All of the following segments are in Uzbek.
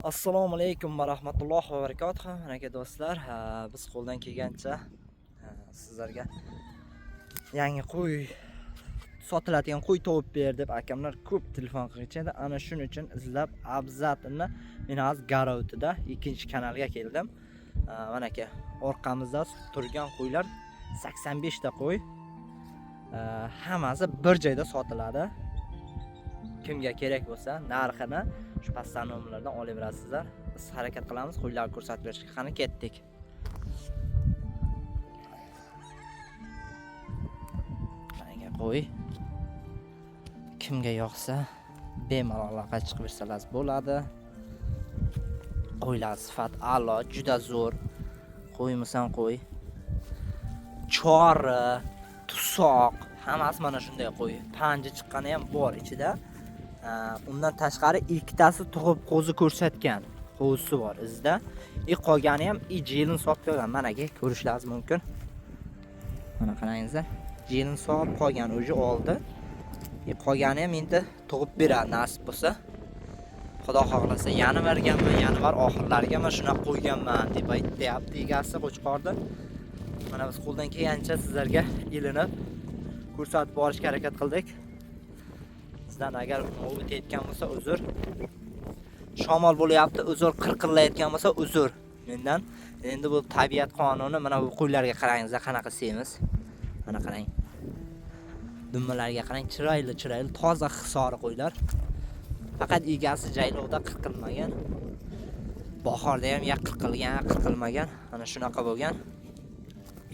Assalomu alaykum va rahmatullohi va barakatuh. Mana do'stlar, biz qo'ldan kelgancha sizlarga yangi qo'y sotiladigan qo'y topib ber deb akamlar ko'p telefon qilishadi. Ana shuning uchun izlab abzatini men hozir Garovtida ikkinchi kanalga keldim. Mana aka orqamizda turgan qo'ylar 85 ta qo'y. Hammasi bir joyda sotiladi. Kimga kerak bo'lsa narxini shu pastdan nomerlardan olaverasizlar. Biz harakat qilamiz qo'ylarni ko'rsatib berishga. Qani ketdik. Mana qo'y. Kimga yoqsa bemalol aloqa chiqib bersalar bo'ladi. Qo'ylar sifat a'lo, juda zo'r. Qo'ymisan qo'y. Chori, tusoq, hammasi mana shunday qo'y. Panji chiqqani ham bor ichida. Undan tashqari ikkitasi tug'ib qo'zi ko'rsatgan. Qo'zisi bor izda. Qolgani ham jelin solib qo'ygan. Mana ko'rishlaringiz mumkin. Mana qarangizlar. Jelin solib qolgan o'zi oldi. Qolgani ham endi tug'ib beradi nasib bo'lsa. Xudo xohlasa yana berganman, yana var oxirlariga mana shunaqa qo'yganman deb aytayapti egasi Qo'chqorda. Mana biz qo'ldan kelgancha sizlarga ilinib ko'rsatib borishga harakat qildik. Agar o'tayotgan bo'lsa uzr. Shamol bo'layapti, uzr, qirqillayotgan bo'lsa uzr. Mendan endi bu tabiat qonuni. Mana bu qo'ylarga qarangizlar, qanaqa semiz. Mana qarang. Dummalariga qarang, chiroyli, toza hisori qo'ylar. Faqat egasi jaylovda qirqilmagan. Bahorda ham ya qirqilmagan. Mana shunaqa bo'lgan.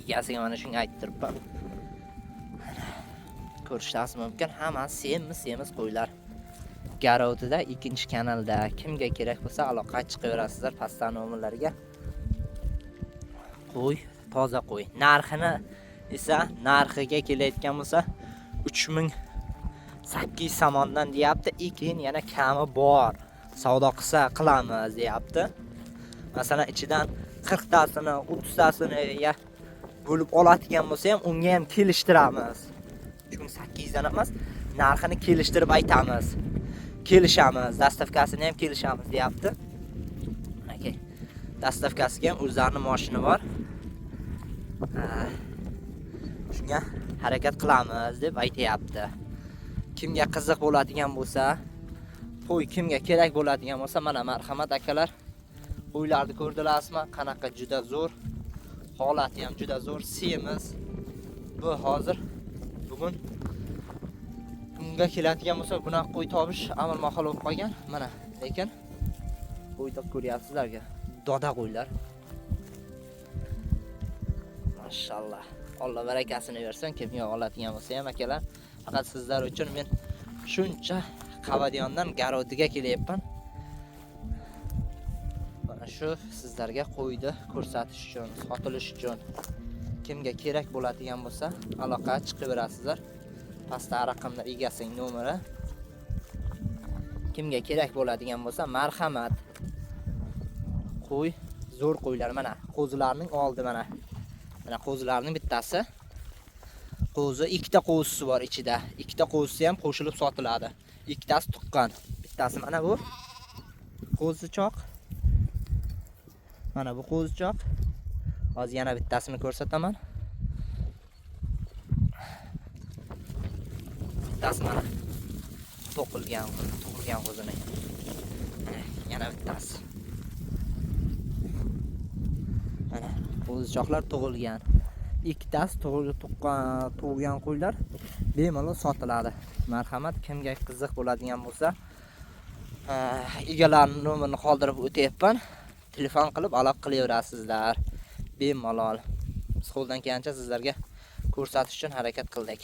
Egasiga mana shunga ayttiribman. Ko'rishlaringiz mumkin. Hammasi semiz qo'ylar. Garovtida ikkinchi kanalda. Kimga kerak bo'lsa aloqa chiqaverasizlar pastdan nomerlarga. Qo'y, toza qo'y. Narxini esa narxiga kelayotgan bo'lsa 3800 somondan deyapti. Keyin yana kami bor. Savdo qilsa qilamiz deyapti. Masalan, ichidan 40 tasini, 30 tasini bo'lib oladigan bo'lsa ham unga ham kelishtiramiz. 3800 dan emas, narxini kelishtirib aytamiz. Kelishamiz, dastavkasini ham kelishamiz deyapti. Mana dastavkasiga ham o'zlarining mashina bor. Shunga harakat qilamiz deb aytayapti. Kimga qiziq bo'ladigan bo'lsa, qo'y kimga kerak bo'ladigan bo'lsa, mana marhamat akalar. Qo'ylarni ko'rdilarsizmi? Qanaqa juda zo'r. Holati ham juda zo'r, semiz. Bu hozir bugun unga keladigan bo'lsa, bunaqa qo'y topish amal mahol bo'lib qolgan. Mana, lekin qo'yda ko'ryapsizlarga, doda qo'ylar. Mashallah. Alloh barakasini bersin. Kimga oladigan bo'lsa ham akalar, faqat sizlar uchun men shuncha Qavadiyondan Garovtiga kelyapman. Mana shu sizlarga qo'ydi ko'rsatish uchun, sotilish uchun. Kimga kerak bo'ladigan bo'lsa, aloqa chiqaverasizlar. Pastda raqamlar egasining nomeri. Kimga kerak bo'ladigan bo'lsa, marhamat. Qo'y, zo'r qo'ylar mana. Qo'zilarning oldi mana. Mana qo'zilarning bittasi. Qo'zi, ikkita qo'zisi bor ichida. Ikkita qo'zisi ham qo'shilib sotiladi. Ikkitasi tuqqan. Bittasi mana bu. Qo'zichoq. Mana bu qo'zichoq. Hozir yana bittasini ko'rsataman. Bittasi mana tug'ilgan qo'zini. Yana bittasi. Mana qo'zichoqlar tug'ilgan. Ikkitasi tug'ilgan qo'ylar bemalol sotiladi. Marhamat, kimga qiziq bo'ladigan bo'lsa, egalarining nomerini qoldirib o'tayapman. Telefon qilib aloqa qilaverasizlar. Bemalol. Biz qo'ldan kelgancha sizlarga ko'rsatish uchun harakat qildik.